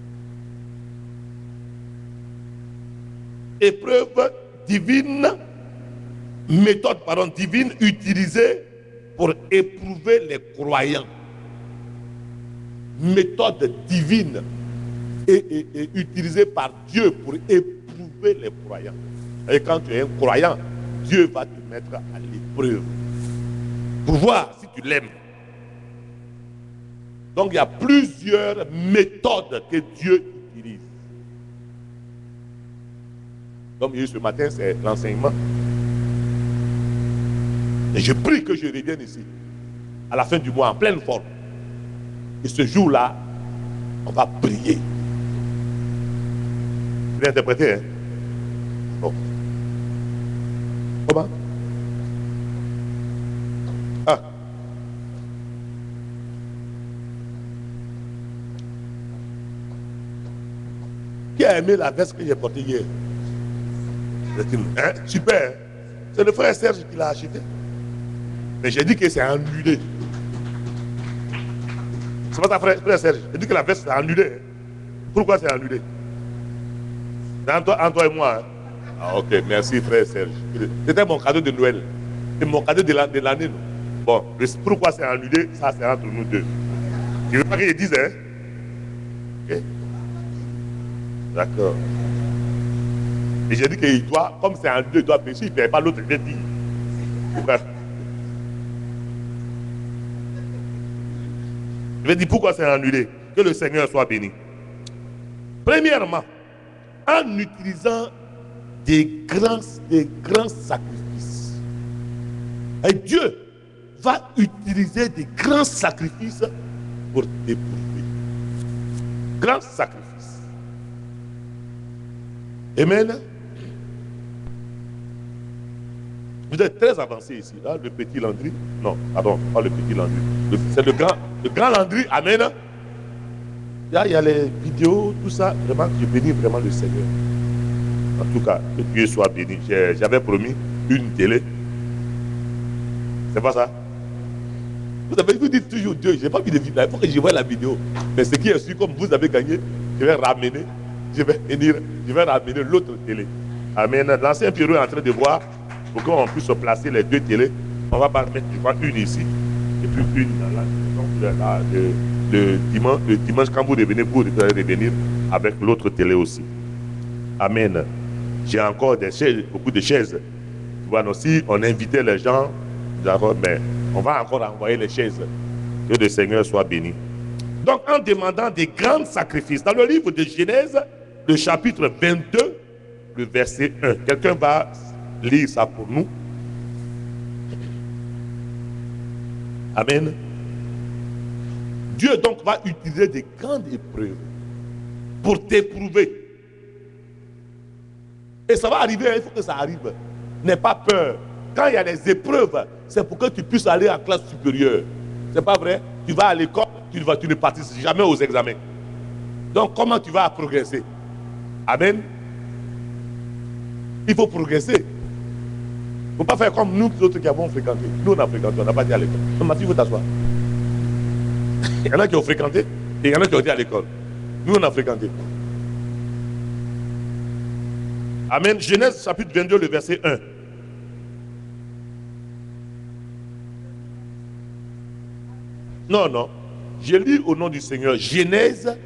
Épreuve divine, méthode divine utilisée pour éprouver les croyants. Méthode divine et utilisée par Dieu pour éprouver les croyants. Et quand tu es un croyant, Dieu va te mettre à l'épreuve pour voir si tu l'aimes. Donc il y a plusieurs méthodes que Dieu utilise. Comme il y a eu ce matin, c'est l'enseignement. Et je prie que je revienne ici, à la fin du mois, en pleine forme. Et ce jour-là, on va prier. Vous l'avez interprété, hein? Bon. Comment? Ah. Qui a aimé la veste que j'ai portée hier? Hein? Super. Hein? C'est le frère Serge qui l'a acheté. Mais j'ai dit que c'est annulé. C'est pas ta frère Serge. J'ai dit que la veste c'est annulé. Hein? Pourquoi c'est annulé? Entre toi et moi. Hein? Ah, ok, merci frère Serge. C'était mon cadeau de Noël. C'est mon cadeau de l'année. Bon, pourquoi c'est annulé? Ça, c'est entre nous deux. Je ne veux pas qu'ils disent, hein? Ok? D'accord. Et j'ai dit qu'il doit, comme c'est annulé, il doit pécher, il ne paye pas l'autre, je vais dire. Je vais dire pourquoi c'est annulé. Que le Seigneur soit béni. Premièrement, en utilisant des grands sacrifices. Et Dieu va utiliser des grands sacrifices pour t'éprouver. Grands sacrifices. Amen. Vous êtes très avancé ici. Là, le petit Landry. Non, pardon, pas le petit Landry. C'est le grand Landry. Amen. Là, il y a les vidéos, tout ça. Vraiment, je bénis vraiment le Seigneur. En tout cas, que Dieu soit béni. J'avais promis une télé. C'est pas ça? Vous dites toujours Dieu. Je n'ai pas vu de vidéo. Il faut que je voie la vidéo. Mais ce qui est sûr, comme vous avez gagné, je vais ramener l'autre télé. Amen. L'ancien Pierrot est en train de voir pour qu'on puisse placer les deux télés. On va pas mettre, je crois, une ici et puis une dans le dimanche, quand vous revenez, vous revenir avec l'autre télé aussi. Amen. J'ai encore des chaises, beaucoup de chaises. Tu vois, si on invitait les gens, mais on va encore envoyer les chaises. Que le Seigneur soit béni. Donc, en demandant des grands sacrifices, dans le livre de Genèse, le chapitre 22, le verset 1. Quelqu'un va lire ça pour nous. Amen. Dieu donc va utiliser des grandes épreuves pour t'éprouver. Et ça va arriver, il faut que ça arrive. N'aie pas peur. Quand il y a des épreuves, c'est pour que tu puisses aller en classe supérieure. C'est pas vrai? Tu vas à l'école, tu ne participes jamais aux examens. Donc comment tu vas progresser? Amen. Il faut progresser. Il ne faut pas faire comme nous autres qui avons fréquenté. Nous on a fréquenté, on n'a pas été à l'école. Non, Mathieu, il faut t'asseoir. Il y en a qui ont fréquenté et il y en a qui ont été à l'école. Nous on a fréquenté. Amen. Genèse chapitre 22, le verset 1. Non. Je lis au nom du Seigneur. Genèse.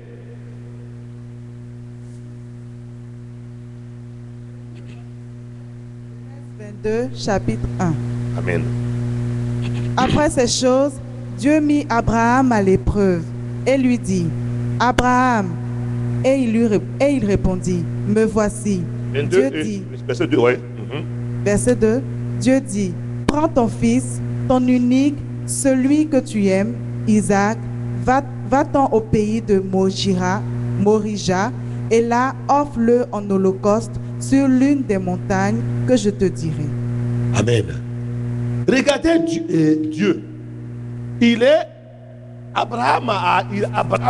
Chapitre 1. Amen. Après ces choses, Dieu mit Abraham à l'épreuve et lui dit, Abraham, et il répondit, me voici. 22, Dieu dit, verset 2, ouais. Verset 2, Dieu dit, prends ton fils, ton unique, celui que tu aimes, Isaac, va-t'en au pays de Morija, et là offre-le en holocauste sur l'une des montagnes que je te dirai. Amen. Regardez Dieu. Abraham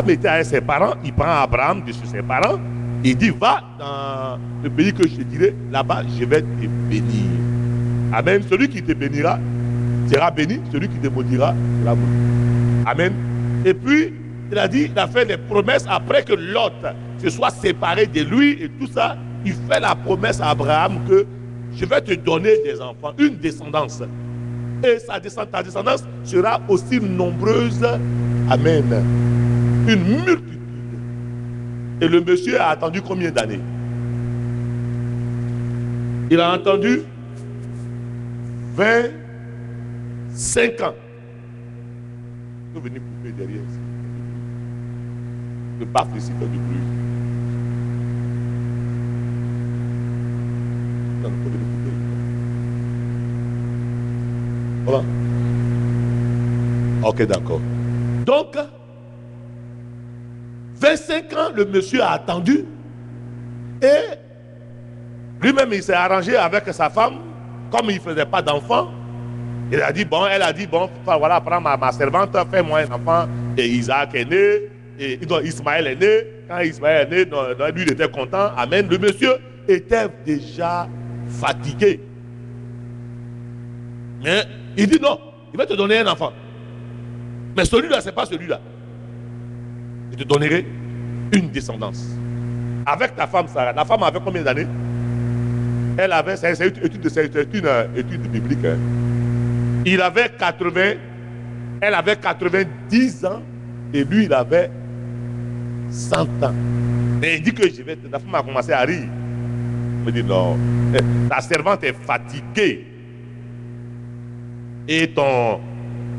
était avec ses parents. Il prend Abraham de chez ses parents. Il dit, va dans le pays que je te dirai. Là-bas, je vais te bénir. Amen. Celui qui te bénira sera béni. Celui qui te maudira sera maudit. Amen. Et puis, il a fait des promesses après que Lot se soit séparé de lui et tout ça. Il fait la promesse à Abraham que je vais te donner des enfants, une descendance. Et ta descendance sera aussi nombreuse. Amen. Une multitude. Et le monsieur a attendu combien d'années? Il a attendu 25 ans. Vous venez couper derrière. Le baf ici fait du bruit. Voilà. Ok, d'accord. Donc, 25 ans, le monsieur a attendu. Et lui-même, il s'est arrangé avec sa femme. Comme il ne faisait pas d'enfant, elle a dit, bon, voilà, prends ma servante, fais-moi un enfant. Et Isaac est né. Et Ismaël est né. Quand Ismaël est né, lui, il était content. Amen. Le monsieur était déjà fatigué. Mais il dit non, il va te donner un enfant. Mais celui-là, ce n'est pas celui-là. Je te donnerai une descendance. Avec ta femme Sarah. La femme avait combien d'années? Elle avait, c'est une étude biblique. Hein. Il avait 80, elle avait 90 ans et lui, il avait 100 ans. Mais il dit que la femme a commencé à rire. Il me dit non, ta servante est fatiguée. et ton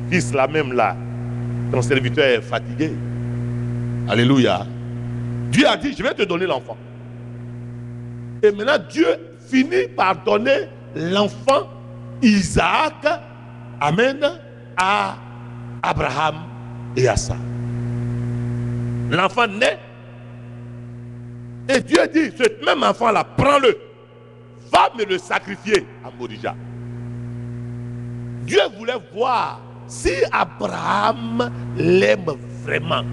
fils là même là, ton serviteur est fatigué. Alléluia. Dieu a dit, je vais te donner l'enfant. Et maintenant, Dieu finit par donner l'enfant Isaac, amen, à Abraham et à Sarah. L'enfant naît. Et Dieu dit, ce même enfant-là, prends-le, va me le sacrifier à Morija. Dieu voulait voir si Abraham l'aime vraiment.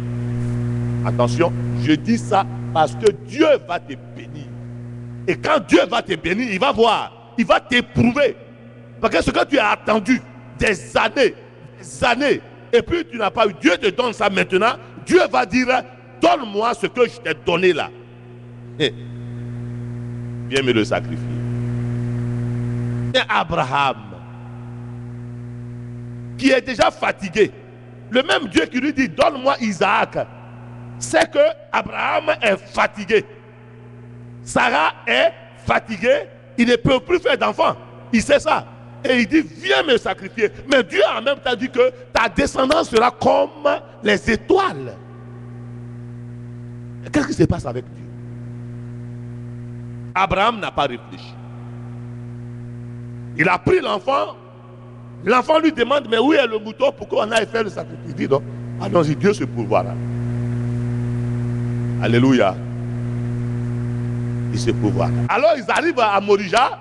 Attention, je dis ça parce que Dieu va te bénir. Et quand Dieu va te bénir, il va voir, il va t'éprouver. Parce que ce que tu as attendu des années, et puis tu n'as pas eu, Dieu te donne ça maintenant, Dieu va dire, donne-moi ce que je t'ai donné là. Viens me le sacrifier. Et Abraham, qui est déjà fatigué, le même Dieu qui lui dit, donne-moi Isaac, c'est que Abraham est fatigué. Sarah est fatiguée, il ne peut plus faire d'enfant. Il sait ça. Et il dit, viens me sacrifier. Mais Dieu a en même temps dit que ta descendance sera comme les étoiles. Qu'est-ce qui se passe avec Dieu? Abraham n'a pas réfléchi. Il a pris l'enfant. L'enfant lui demande, mais où est le mouton pour qu'on aille faire le sacrifice? Il dit, non, allons-y, Dieu se pourvoira. Alléluia. Il se pourvoira. Alors ils arrivent à Morija.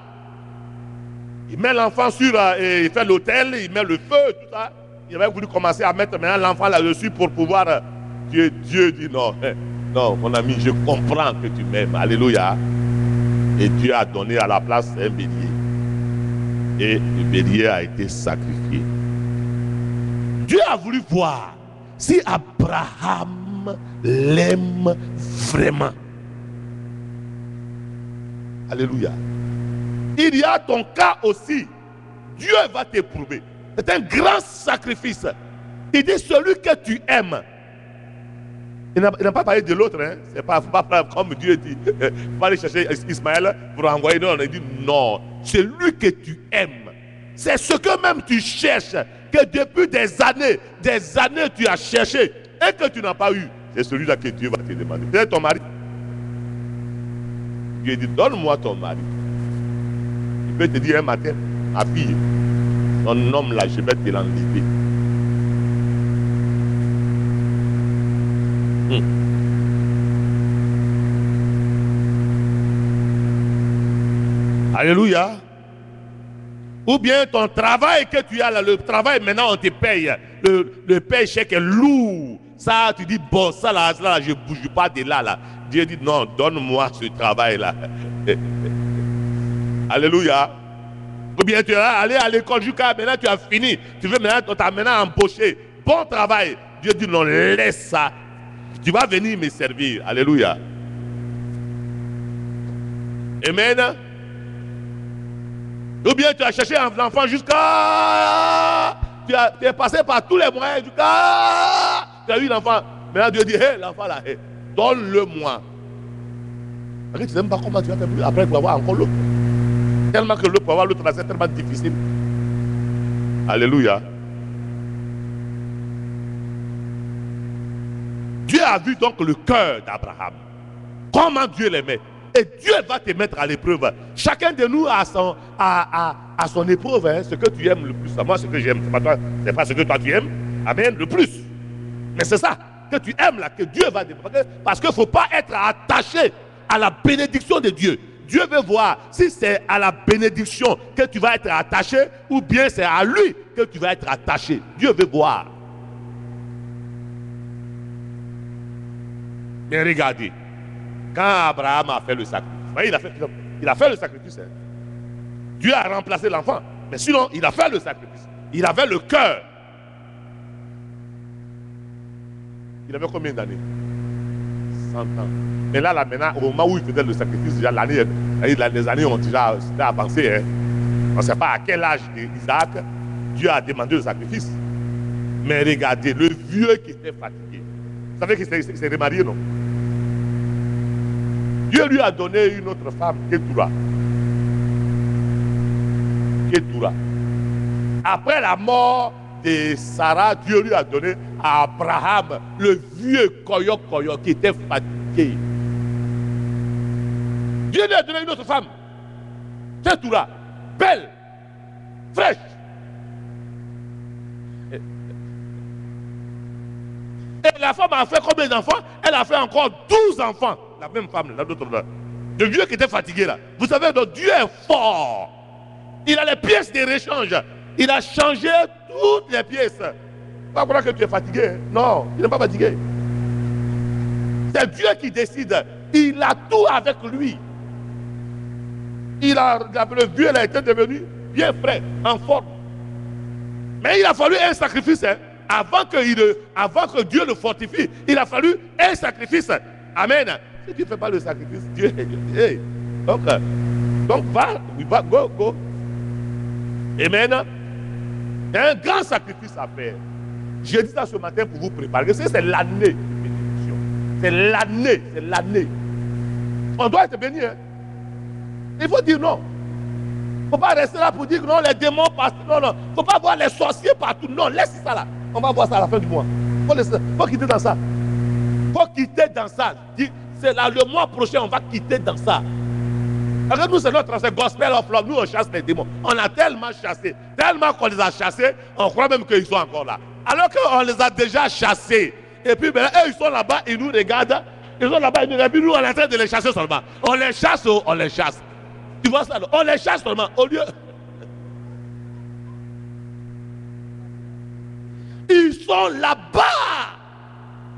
Il met l'enfant sur, il fait l'autel, il met le feu, tout ça. Il avait voulu commencer à mettre maintenant l'enfant là-dessus pour pouvoir... Dieu dit non, non mon ami, je comprends que tu m'aimes. Alléluia. Et Dieu a donné à la place un bélier. Et le bélier a été sacrifié. Dieu a voulu voir si Abraham l'aime vraiment. Alléluia. Il y a ton cas aussi. Dieu va t'éprouver. C'est un grand sacrifice. Il dit celui que tu aimes. Il n'a pas parlé de l'autre. Hein? C'est pas, faut pas comme Dieu dit. Il faut aller chercher Ismaël pour envoyer. Non, il dit non. C'est lui que tu aimes. C'est ce que même tu cherches. Que depuis des années tu as cherché et que tu n'as pas eu. C'est celui-là que Dieu va te demander. C'est ton mari. Dieu dit donne-moi ton mari. Il peut te dire un matin, ma fille, ton homme là, je vais te l'enlever. Alléluia. Ou bien ton travail que tu as là, le travail maintenant on te paye. Le paye chèque est lourd. Ça, tu dis, bon, ça là, je ne bouge pas de là. Dieu dit, non, donne-moi ce travail-là. Alléluia. Ou bien tu es allé à l'école jusqu'à maintenant, tu as fini. Tu veux maintenant, tu as maintenant embauché. Bon travail. Dieu dit, non, laisse ça. Tu vas venir me servir. Alléluia. Amen. Ou bien tu as cherché un enfant jusqu'à... Tu es passé par tous les moyens jusqu'à... Tu as eu l'enfant. Maintenant Dieu dit, hé, l'enfant là, hey, donne-le-moi. Tu ne sais même pas comment tu vas faire après pour avoir encore l'autre. Tellement que pour avoir l'autre là, c'est tellement difficile. Alléluia. Dieu a vu donc le cœur d'Abraham. Comment Dieu l'aimait. Et Dieu va te mettre à l'épreuve. Chacun de nous a son épreuve. Hein, ce que tu aimes le plus. Moi, ce que j'aime, c'est pas ce que toi tu aimes. Amen, le plus. Mais c'est ça que tu aimes là, que Dieu va te mettre. Parce qu'il ne faut pas être attaché à la bénédiction de Dieu. Dieu veut voir si c'est à la bénédiction que tu vas être attaché ou bien c'est à lui que tu vas être attaché. Dieu veut voir. Mais regardez. Quand Abraham a fait le sacrifice, il a fait le sacrifice. Hein. Dieu a remplacé l'enfant. Mais sinon, il a fait le sacrifice. Il avait le cœur. Il avait combien d'années? 100 ans. Mais là, maintenant, au moment où il faisait le sacrifice, déjà les années ont déjà avancé. Hein. On ne sait pas à quel âge d'Isaac, Dieu a demandé le sacrifice. Mais regardez, le vieux qui était fatigué. Vous savez qu'il s'est remarié, non? Dieu lui a donné une autre femme, Ketura. Après la mort de Sarah, Dieu lui a donné à Abraham le vieux koyo qui était fatigué. Dieu lui a donné une autre femme. C'est tout là. Belle, fraîche. Et la femme a fait combien d'enfants? Elle a fait encore 12 enfants. La même femme, l'autre là. Le vieux qui était fatigué là. Vous savez, donc Dieu est fort. Il a les pièces de réchange. Il a changé toutes les pièces. Pas pour que tu es fatigué. Hein? Non, il n'est pas fatigué. C'est Dieu qui décide. Il a tout avec lui. Le vieux il a été devenu bien frais, en forme. Mais il a fallu un sacrifice. Hein? Avant que Dieu le fortifie, il a fallu un sacrifice. Amen. Si tu ne fais pas le sacrifice, Dieu est... Hey. Donc va, go. Amen. Il y a un grand sacrifice à faire. Je dis ça ce matin pour vous préparer. C'est l'année de bénédiction. C'est l'année. On doit être béni. Hein? Il faut dire non. Il ne faut pas rester là pour dire que non, les démons passent. Non. Il ne faut pas voir les sorciers partout. Non, laisse ça là. On va voir ça à la fin du mois. Il faut quitter dans ça. Il faut quitter dans ça. C'est là, le mois prochain, on va quitter dans ça. Alors nous, c'est notre gospel of love. Nous, on chasse les démons. On a tellement chassé, tellement qu'on les a chassés, on croit même qu'ils sont encore là. Alors qu'on les a déjà chassés. Et puis, ben, eux, ils sont là-bas, ils nous regardent. Ils sont là-bas, ils nous regardent. Nous, on est en train de les chasser seulement. On les chasse, on les chasse. Tu vois ça? On les chasse seulement. Au lieu... Ils sont là-bas.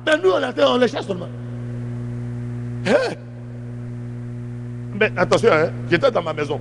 Mais nous, on les chasse seulement. Hein? Mais attention, hein, j'étais dans ma maison.